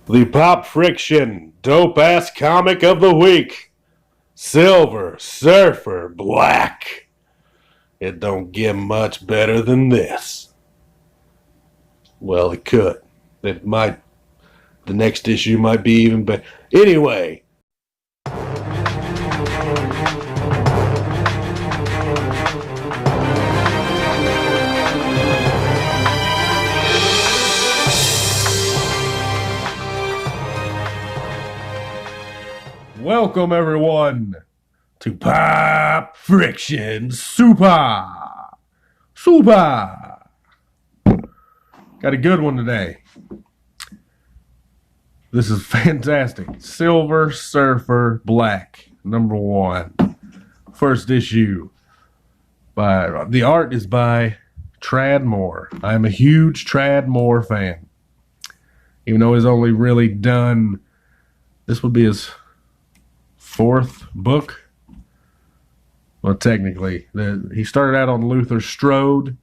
The Pop Friction Dope Ass Comic of the Week. Silver Surfer Black. It don't get much better than this. Well, it could. It might. The next issue might be even better. Anyway. Welcome, everyone, to Pop Friction Super. Got a good one today. This is fantastic. Silver Surfer Black, #1. First issue. The art is by Tradd Moore. I am a huge Tradd Moore fan. Even though he's only really done, this would be his 4th book. Well, technically, he started out on Luther Strode,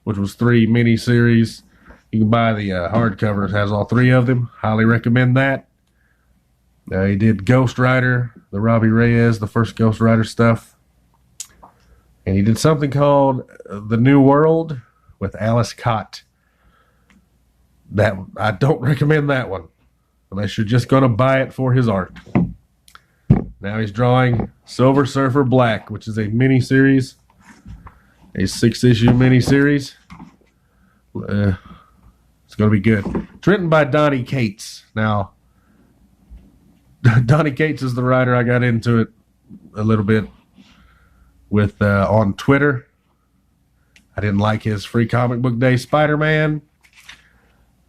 which was 3 miniseries. You can buy the hardcover. It has all 3 of them. Highly recommend that. He did Ghost Rider, the Robbie Reyes, the first Ghost Rider stuff. And he did something called The New World with Alice Cott. I don't recommend that one, unless you're just going to buy it for his art. Now he's drawing Silver Surfer Black, which is a miniseries, a 6-issue miniseries. It's going to be good. It's written by Donny Cates. Now, Donny Cates is the writer. I got into it a little bit with on Twitter. I didn't like his Free Comic Book Day Spider-Man,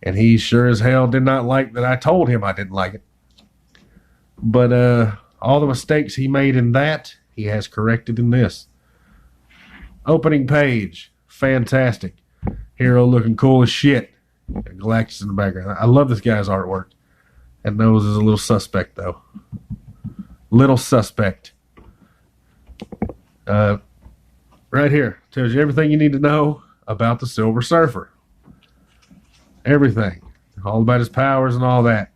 and he sure as hell did not like that I told him I didn't like it. But all the mistakes he made in that, he has corrected in this. Opening page, fantastic. Hero looking cool as shit. Galactus in the background. I love this guy's artwork. That nose is a little suspect, though. Little suspect. Right here tells you everything you need to know about the Silver Surfer. Everything. All about his powers and all that.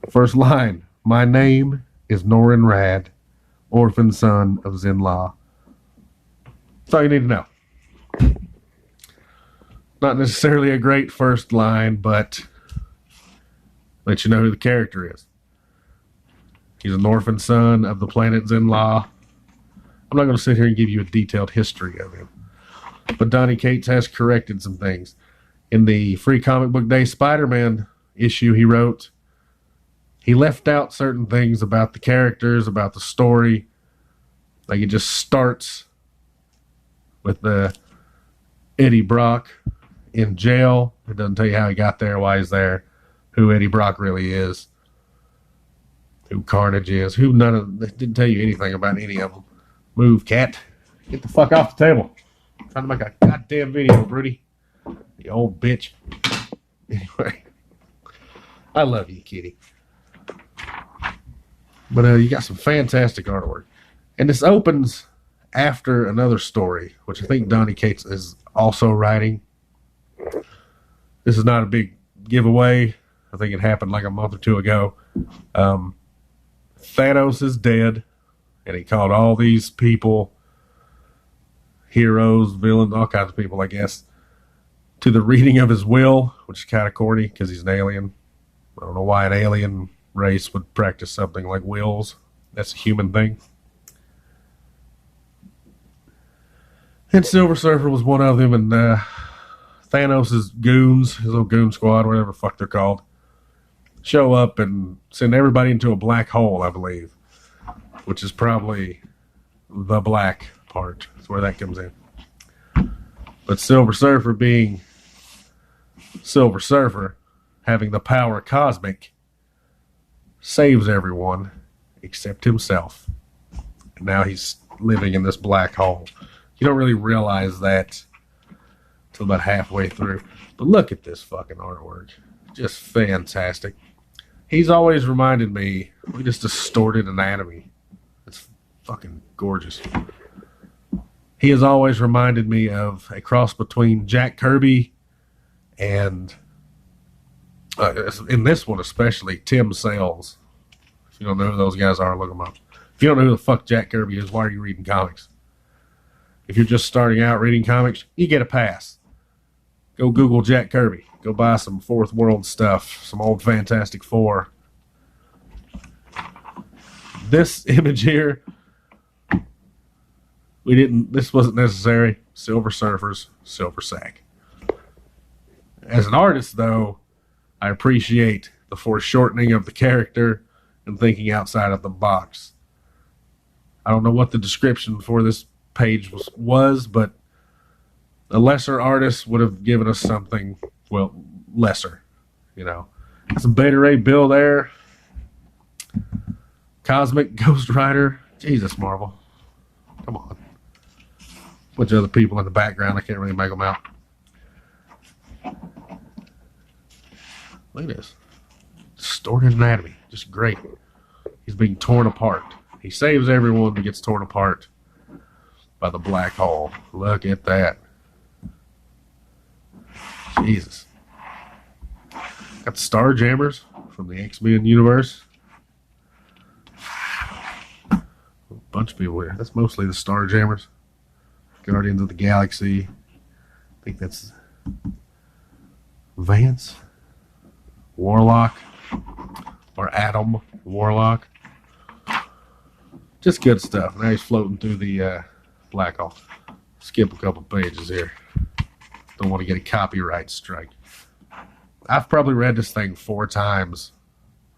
First line. My name is Norrin Rad, orphan son of Zenla. That's all you need to know. Not necessarily a great first line, but let you know who the character is. He's an orphan son of the planet Zenla. I'm not going to sit here and give you a detailed history of him, but Donny Cates has corrected some things. In the Free Comic Book Day Spider-Man issue he wrote, he left out certain things about the characters, about the story. Like it just starts with the Eddie Brock in jail. It doesn't tell you how he got there, why he's there, who Eddie Brock really is, who Carnage is, it didn't tell you anything about any of them. Move, cat. Get the fuck off the table. I'm trying to make a goddamn video, Broody. You old bitch. Anyway. I love you, kitty. But you got some fantastic artwork. And this opens after another story, which I think Donny Cates is also writing. This is not a big giveaway. I think it happened like a month or 2 ago. Thanos is dead, and he called all these people, heroes, villains, all kinds of people, I guess, to the reading of his will, which is kind of corny because he's an alien. I don't know why an alien race would practice something like wills. That's a human thing. And Silver Surfer was one of them, and Thanos' goons, his little goon squad, whatever the fuck they're called, show up and send everybody into a black hole, I believe, which is probably the black part. That's where that comes in. But Silver Surfer being Silver Surfer, having the power cosmic, saves everyone except himself. And now he's living in this black hole. You don't really realize that till about halfway through. But look at this fucking artwork. Just fantastic. He's always reminded me of just distorted anatomy. It's fucking gorgeous. He has always reminded me of a cross between Jack Kirby and In this one especially, Tim Sales. If you don't know who those guys are, look them up. If you don't know who the fuck Jack Kirby is, why are you reading comics? If you're just starting out reading comics, you get a pass. Go Google Jack Kirby. Go buy some Fourth World stuff, some old Fantastic Four. This image here, this wasn't necessary. Silver Surfers, Silver Sack. As an artist, though, I appreciate the foreshortening of the character and thinking outside of the box. I don't know what the description for this page was, but a lesser artist would have given us something, well, lesser, you know. Some Beta Ray Bill there. Cosmic Ghost Rider. Jesus, Marvel. Come on. Bunch of other people in the background. I can't really make them out. Look at this. Distorted anatomy. Just great. He's being torn apart. He saves everyone but gets torn apart by the black hole. Look at that. Jesus. Got the Starjammers from the X-Men universe. A bunch of people here. That's mostly the Starjammers. Guardians of the Galaxy. I think that's Vance. Warlock. Or Adam Warlock. Just good stuff. Now he's floating through the black hole. Skip a couple pages here. Don't want to get a copyright strike. I've probably read this thing 4 times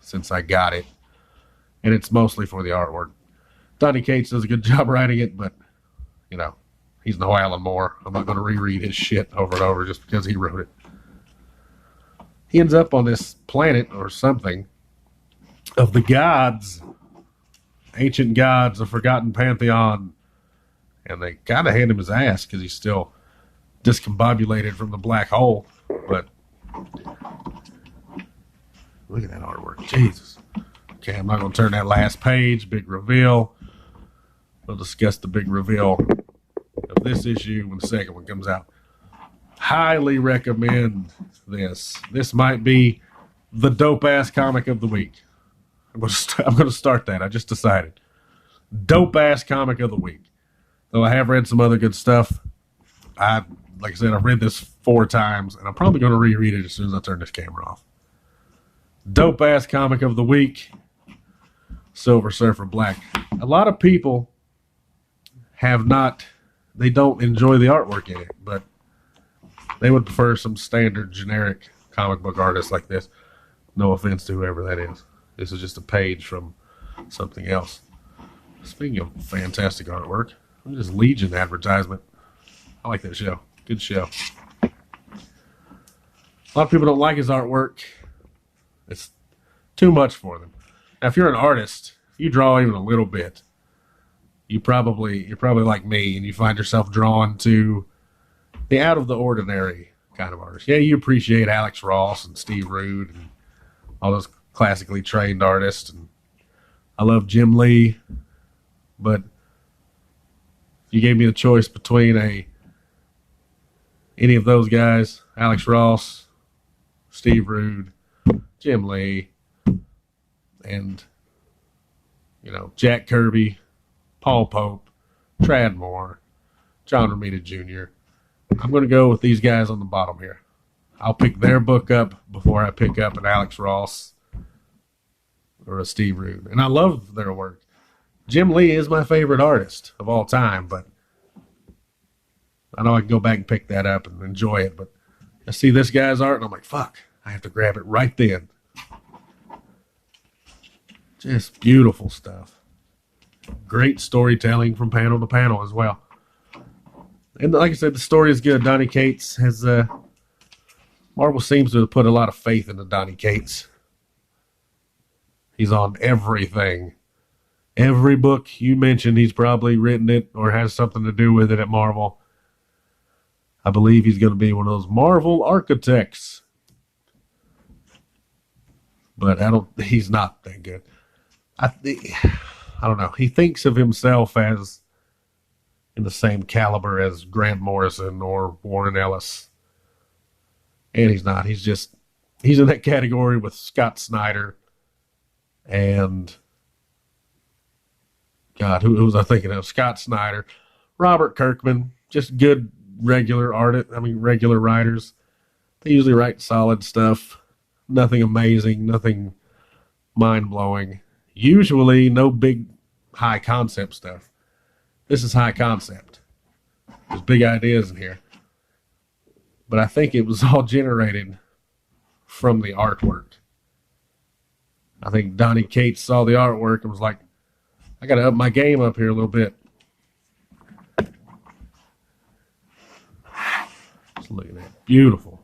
since I got it. And it's mostly for the artwork. Donny Cates does a good job writing it, but, you know, he's no Alan Moore. I'm not going to reread his shit over and over just because he wrote it. He ends up on this planet or something of the gods. Ancient gods, a forgotten pantheon. And they kind of hand him his ass because he's still discombobulated from the black hole. But look at that artwork. Jesus. Okay, I'm not going to turn that last page. Big reveal. We'll discuss the big reveal of this issue when the second one comes out. Highly recommend this. This might be the dope-ass comic of the week. I'm going to start that. I just decided. Dope-ass comic of the week. Though I have read some other good stuff. Like I said, I've read this 4 times, and I'm probably going to reread it as soon as I turn this camera off. Dope-ass comic of the week. Silver Surfer Black. A lot of people they don't enjoy the artwork in it, but they would prefer some standard generic comic book artists like this. No offense to whoever that is. This is just a page from something else. Speaking of fantastic artwork, look at this Legion advertisement. I like that show. Good show. A lot of people don't like his artwork. It's too much for them. Now, if you're an artist, if you draw even a little bit, you're probably like me, and you find yourself drawn to the out of the ordinary kind of artist. Yeah, you appreciate Alex Ross and Steve Rude and all those classically trained artists. And I love Jim Lee, but if you gave me the choice between any of those guys, Alex Ross, Steve Rude, Jim Lee, and Jack Kirby, Paul Pope, Trad Moore, John Romita Jr., I'm going to go with these guys on the bottom here. I'll pick their book up before I pick up an Alex Ross or a Steve Rude. And I love their work. Jim Lee is my favorite artist of all time, but I know I can go back and pick that up and enjoy it. But I see this guy's art, and I'm like, fuck, I have to grab it right then. Just beautiful stuff. Great storytelling from panel to panel as well. And like I said, the story is good. Donny Cates has... Marvel seems to have put a lot of faith into Donny Cates. He's on everything. Every book you mentioned, he's probably written it or has something to do with it at Marvel. I believe he's going to be one of those Marvel architects. But he's not that good. I don't know. He thinks of himself as in the same caliber as Grant Morrison or Warren Ellis. And he's not. He's he's in that category with Scott Snyder and God, who was I thinking of? Scott Snyder, Robert Kirkman, just good regular regular writers. They usually write solid stuff. Nothing amazing, nothing mind-blowing. Usually no big high concept stuff. This is high concept. There's big ideas in here. But I think it was all generated from the artwork. I think Donny Cates saw the artwork and was like, I got to up my game up here a little bit. Just look at that. Beautiful.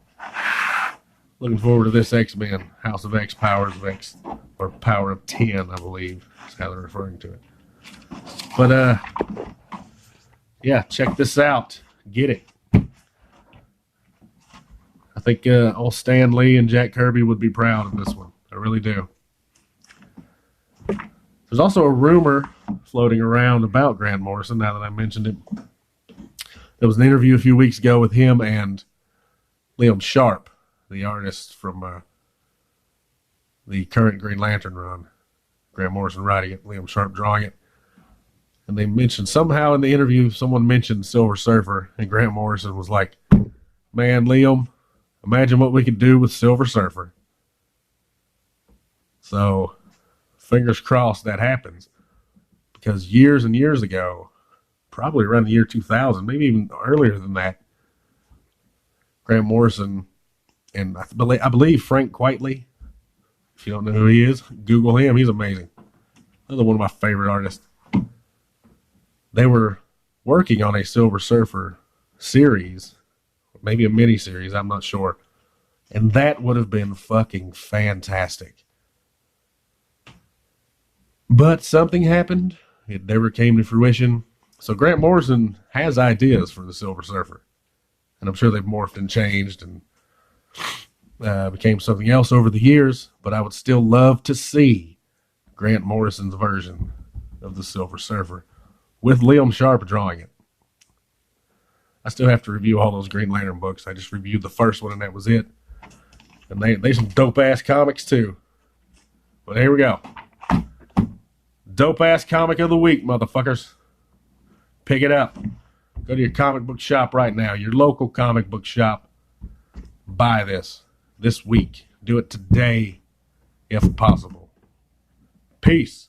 Looking forward to this X-Men, House of X, Powers of X, or Power of 10, I believe, is how they're referring to it. But, yeah, check this out. Get it. I think old Stan Lee and Jack Kirby would be proud of this one. I really do. There's also a rumor floating around about Grant Morrison, now that I mentioned it. There was an interview a few weeks ago with him and Liam Sharp, the artist from the current Green Lantern run. Grant Morrison writing it, Liam Sharp drawing it. And they mentioned, somehow in the interview, someone mentioned Silver Surfer, and Grant Morrison was like, man, Liam, imagine what we could do with Silver Surfer. So, fingers crossed that happens. Because years and years ago, probably around the year 2000, maybe even earlier than that, Grant Morrison and I believe Frank Quitely, if you don't know who he is, Google him. He's amazing. Another one of my favorite artists. They were working on a Silver Surfer series, maybe a mini-series, I'm not sure. And that would have been fucking fantastic. But something happened. It never came to fruition. So Grant Morrison has ideas for the Silver Surfer. And I'm sure they've morphed and changed and became something else over the years. But I would still love to see Grant Morrison's version of the Silver Surfer with Liam Sharp drawing it. I still have to review all those Green Lantern books. I just reviewed the first one and that was it. And they some dope-ass comics too. But here we go. Dope-ass comic of the week, motherfuckers. Pick it up. Go to your comic book shop right now. Your local comic book shop. Buy this week. Do it today, if possible. Peace.